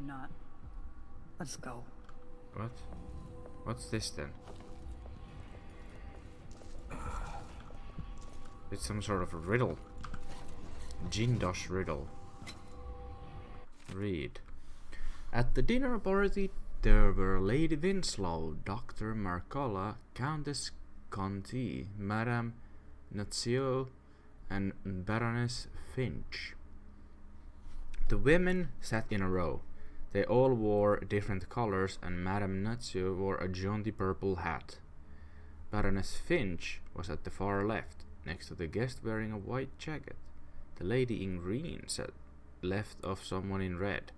not. Let's go. What? What's this then? It's some sort of a riddle. Jindosh riddle. Read. At the dinner party, there were Lady Winslow, Dr. Marcola, Countess Conti, Madame Nazio, and Baroness Finch. The women sat in a row. They all wore different colors, and Madame Nazio wore a jaunty purple hat. Baroness Finch was at the far left, next to the guest wearing a white jacket. The lady in green sat left of someone in red.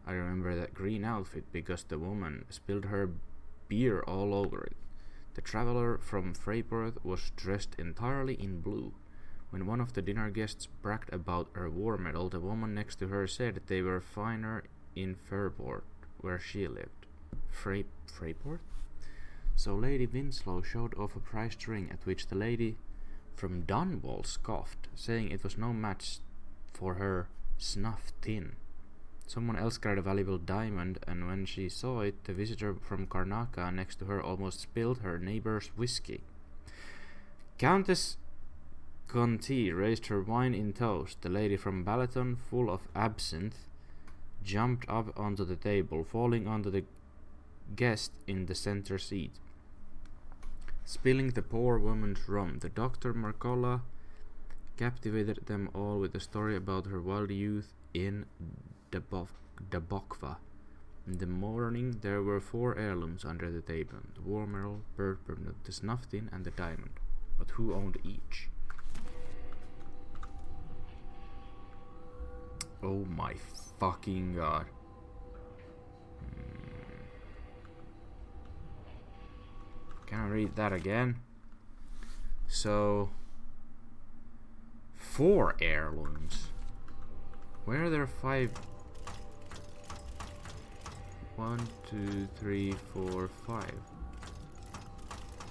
I remember that green outfit because the woman spilled her beer all over it. The traveler from Freyport was dressed entirely in blue. When one of the dinner guests bragged about her war medal, the woman next to her said they were finer in Fairport, where she lived. Freyport? So Lady Winslow showed off a priced ring, at which the lady from Dunwall scoffed, saying it was no match for her snuff tin. Someone else carried a valuable diamond, and when she saw it, the visitor from Karnaka next to her almost spilled her neighbor's whiskey. Countess Conti raised her wine in toast. The lady from Balaton, full of absinthe, jumped up onto the table, falling onto the guest in the center seat, spilling the poor woman's rum. The Dr. Marcola captivated them all with a story about her wild youth in Dabokva. In the morning there were 4 heirlooms under the table: the war medal, bird permit, the snuff tin, and the diamond. But who owned each? Oh my fucking god. Can I read that again? So, 4 heirlooms. Where are there 5? 1, 2, 3, 4, 5.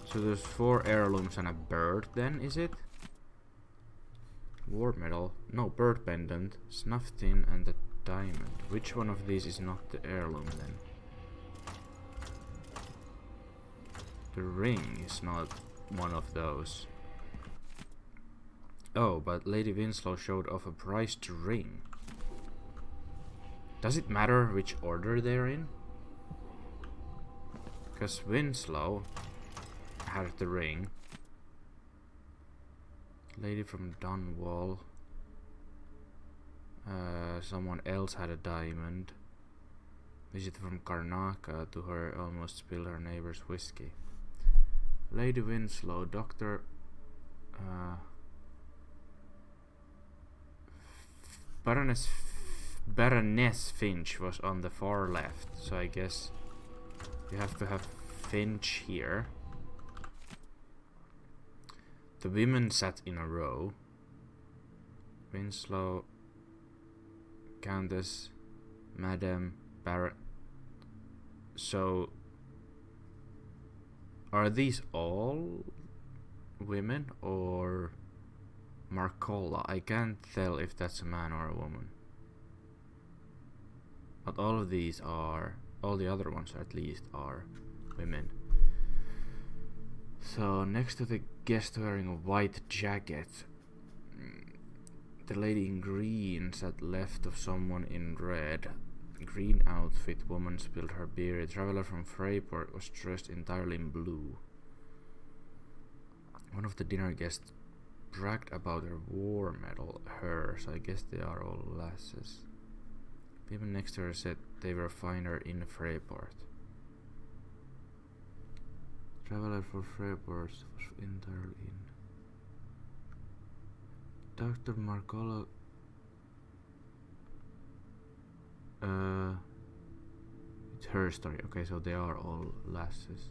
So there's 4 heirlooms and a bird then, is it? War medal. No, bird pendant, snuff tin, and the diamond. Which one of these is not the heirloom then? The ring is not one of those. Oh, but Lady Winslow showed off a priced ring. Does it matter which order they're in? Because Winslow had the ring. Lady from Dunwall. Someone else had a diamond. Visitor from Karnaka, to her almost spilled her neighbor's whiskey. Lady Winslow, Dr. Baroness Finch was on the far left, so I guess you have to have Finch here. The women sat in a row. Winslow, Countess, Madame, Baron. So, are these all women or Marcola? I can't tell if that's a man or a woman. But all of these are, all the other ones at least, are women. So next to the guest wearing a white jacket, the lady in green sat left of someone in red. Green outfit woman spilled her beer. A traveler from Freyport was dressed entirely in blue. One of the dinner guests bragged about her war medal, so I guess they are all lasses. People next to her said they were finer in Freyport. Traveler for Freyport was entirely in. Dr. Marcola. It's her story. Okay, so they are all lasses.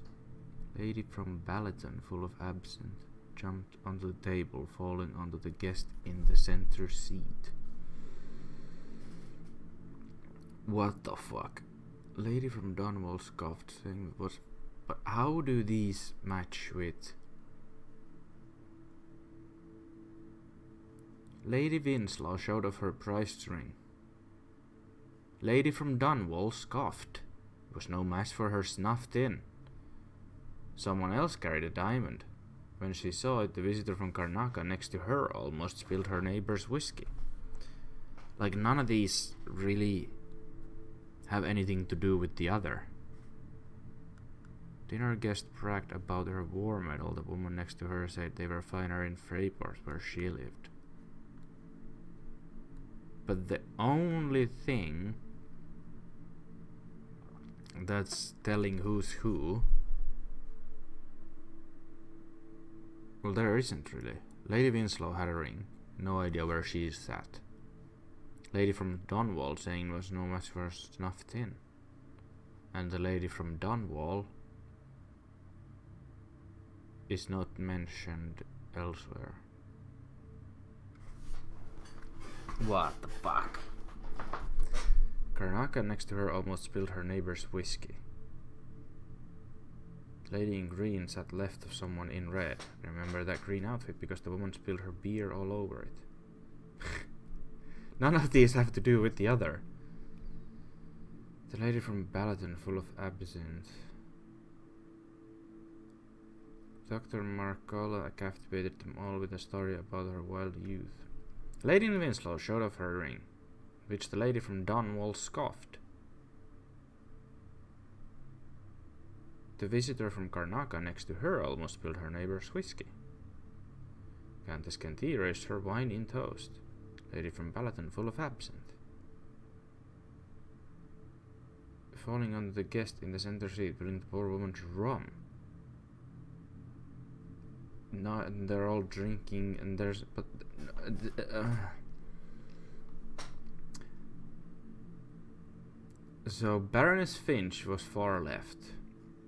Lady from Balaton, full of absinthe, jumped onto the table, falling onto the guest in the center seat. What the fuck? Lady from Dunwall scoffed, saying it was. But how do these match with Lady Winslow showed off her priced ring. Lady from Dunwall scoffed. It was no match for her snuff tin. Someone else carried a diamond. When she saw it, the visitor from Karnaca next to her almost spilled her neighbor's whiskey. Like, none of these really have anything to do with the other. Dinner guest bragged about her war medal. The woman next to her said they were finer in Freyport, where she lived. But the only thing that's telling who's who, well, there isn't really. Lady Winslow had a ring. No idea where she's at. Lady from Dunwall saying was no match for snuff tin. And the lady from Dunwall is not mentioned elsewhere. What the fuck? Karnaca next to her almost spilled her neighbor's whiskey. The lady in green sat left of someone in red. Remember that green outfit because the woman spilled her beer all over it. None of these have to do with the other. The lady from Balaton full of absinthe. Dr. Marcola captivated them all with a story about her wild youth. Lady in Winslow showed off her ring, which the lady from Dunwall scoffed. The visitor from Karnaca next to her almost spilled her neighbor's whiskey. Countess Kenti raised her wine in toast. Lady from Balaton full of absinthe. Falling on the guest in the center seat, bringing the poor woman's rum. No, and they're all drinking, and there's So Baroness Finch was far left.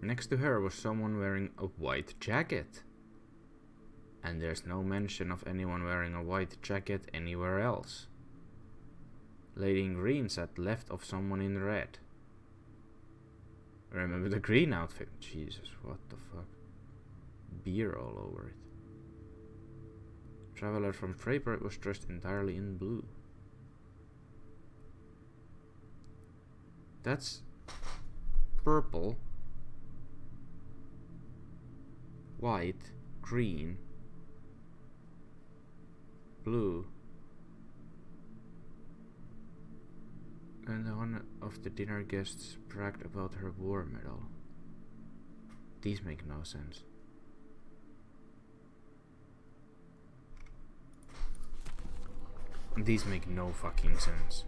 Next to her was someone wearing a white jacket. And there's no mention of anyone wearing a white jacket anywhere else. Lady in green sat left of someone in red. Remember the green outfit? Jesus, what the fuck? Beer all over it. Traveler from Freyport was dressed entirely in blue. That's purple, white, green, blue, and one of the dinner guests bragged about her war medal. These make no sense. These make no fucking sense.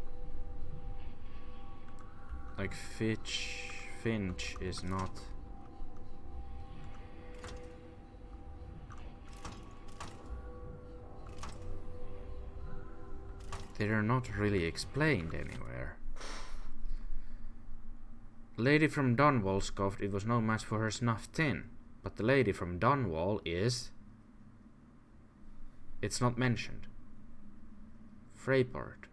Like Finch is not. They're not really explained anywhere. Lady from Dunwall scoffed it was no match for her snuff tin, but the lady from Dunwall is. It's not mentioned. Freyport.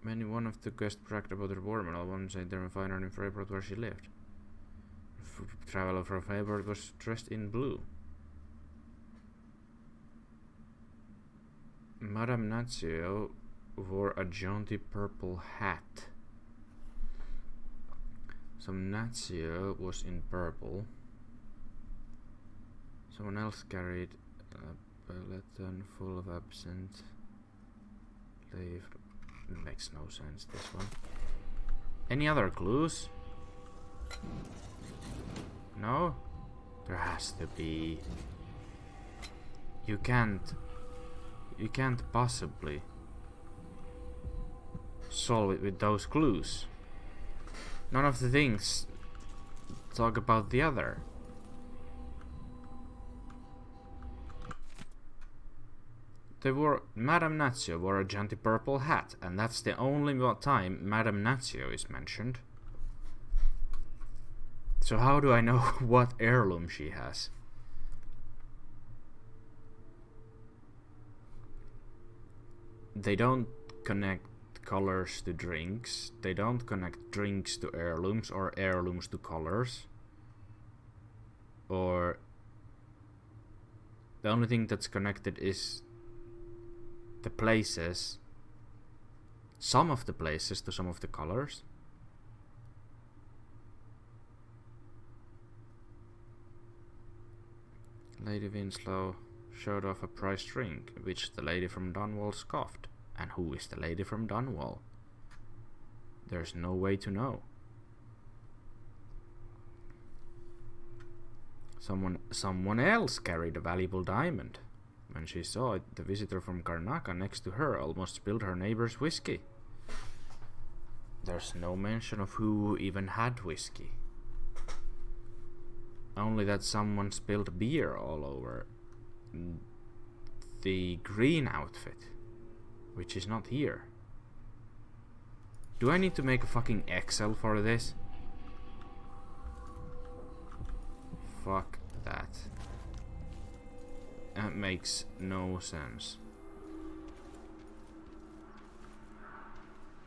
When one of the guests bragged about her war medal, one said they were finer in Freyport where she lived. Traveler from Freyport was dressed in blue. Madame Nazio wore a jaunty purple hat. So Nazio was in purple. Someone else carried a peloton full of absinthe. Makes no sense, this one. Any other clues? No? There has to be. You can't possibly solve it with those clues. None of the things talk about the other. Madame Nazio wore a jaunty purple hat, and that's the only time Madame Nazio is mentioned. So how do I know what heirloom she has? They don't connect colors to drinks. They don't connect drinks to heirlooms or heirlooms to colors. Or the only thing that's connected is the places some of the places to some of the colors. Lady Winslow showed off a priced ring, which the lady from Dunwall scoffed. And who is the lady from Dunwall? There's no way to know. Someone else carried a valuable diamond. When she saw it, the visitor from Karnaca next to her almost spilled her neighbor's whiskey. There's no mention of who even had whiskey. Only that someone spilled beer all over the green outfit, which is not here. Do I need to make a fucking Excel for this? Fuck that. That makes no sense.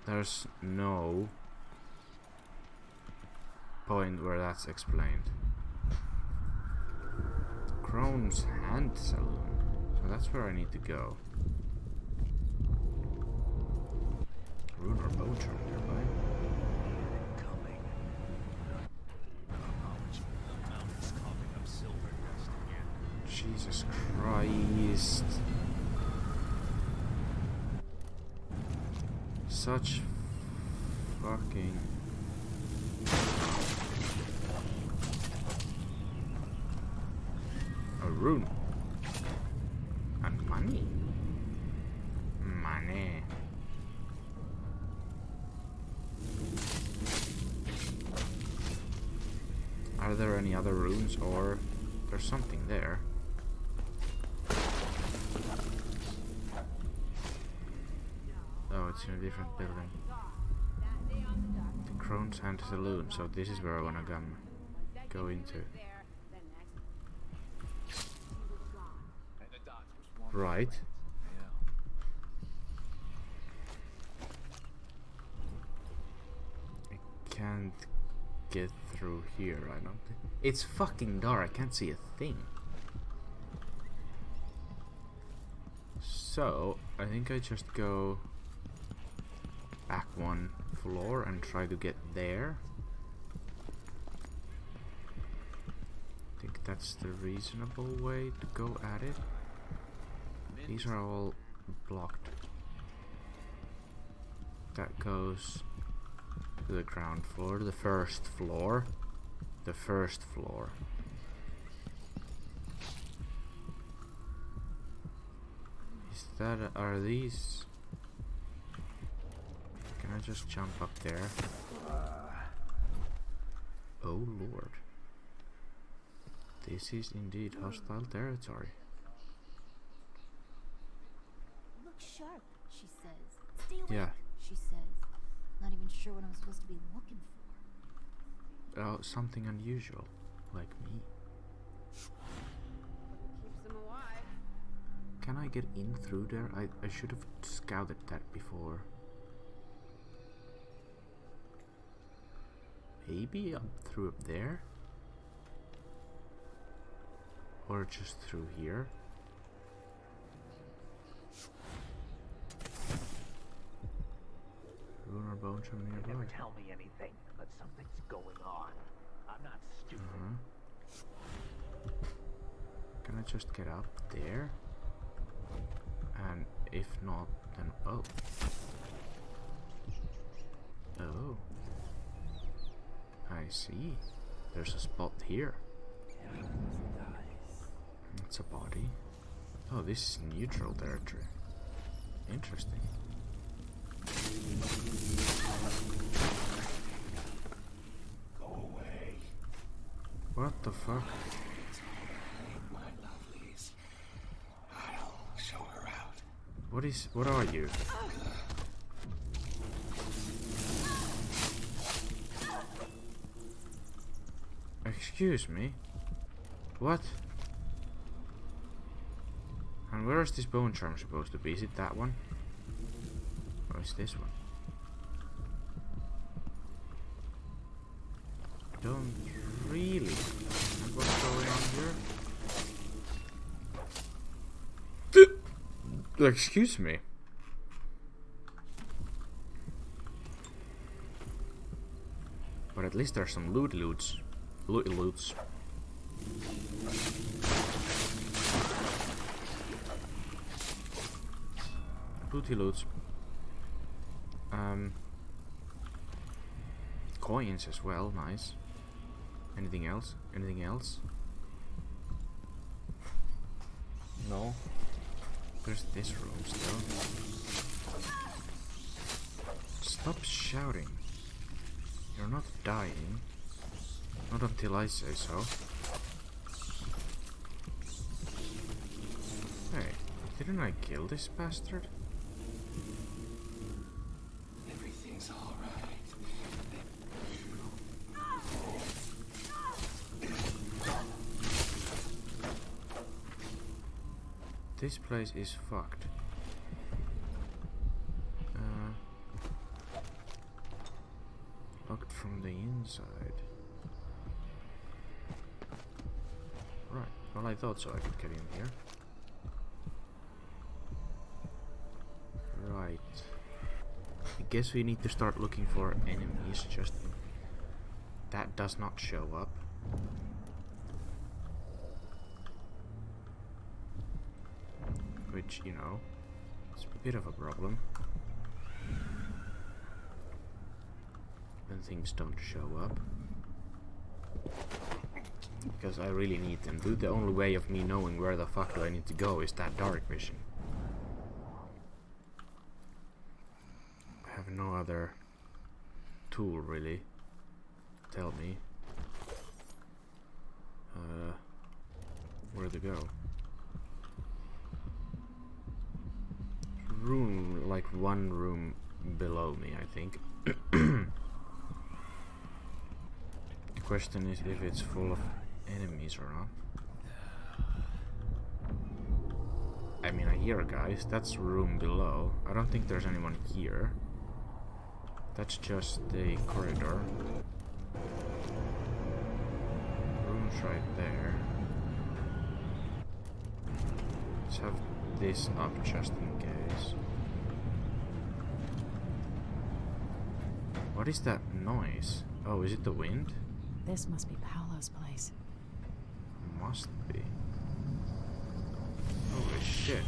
There's no point where that's explained. Crone's Hand Saloon. So that's where I need to go. Rune or Bocher nearby. Coming. The mountain's coughing up silver dust again. Jesus Christ. Such fucking... A rune. And money. Money. Are there any other runes, or there's something there? Oh, it's in a different building. The Crone's Hand Saloon, so this is where I wanna go into. Right. I can't get through here, I don't think. It's fucking dark, I can't see a thing. So, I think I just go back one floor and try to get there. I think that's the reasonable way to go at it. These are all blocked. That goes to the ground floor, the first floor. The first floor. Is that, are these? Can I just jump up there? Oh lord. This is indeed hostile territory. Look sharp, she says. Stay away, Yeah. she says. Not even sure what I'm supposed to be looking for. Oh, something unusual, like me. Keeps them alive. Can I get in through there? I should have scouted that before. Maybe up through up there? Or just through here? Rune or bone from nearby? Never tell me anything, but something's going on. I'm not stupid. Can I just get up there? And if not, then oh. Oh. I see. There's a spot here. It's a body. Oh, this is neutral territory. Interesting. Go away. What the fuck? My lovelies. I'll show her out. What are you? Excuse me? What? And where is this bone charm supposed to be? Is it that one? Or is this one? Don't really understand what's going on here. Excuse me. But at least there's some loots. Loots. Booty loots. Coins as well, nice. Anything else? Anything else? No. There's this room still. Stop shouting. You're not dying. Not until I say so. Hey, didn't I kill this bastard? Everything's alright. This place is fucked. Locked from the inside. Right, well I thought so I could get in here. Right. I guess we need to start looking for enemies, just... That does not show up. Which, you know, it's a bit of a problem. When things don't show up. Because I really need them. Dude, the only way of me knowing where the fuck do I need to go is that dark vision. I have no other tool really to tell me where to go. Room, like one room below me, I think. The question is if it's full of enemies or not. I mean, I hear guys. That's room below. I don't think there's anyone here. That's just the corridor. Room's right there. Let's have this up just in case. What is that noise? Oh, is it the wind? This must be Paolo's place. Must be. Holy shit.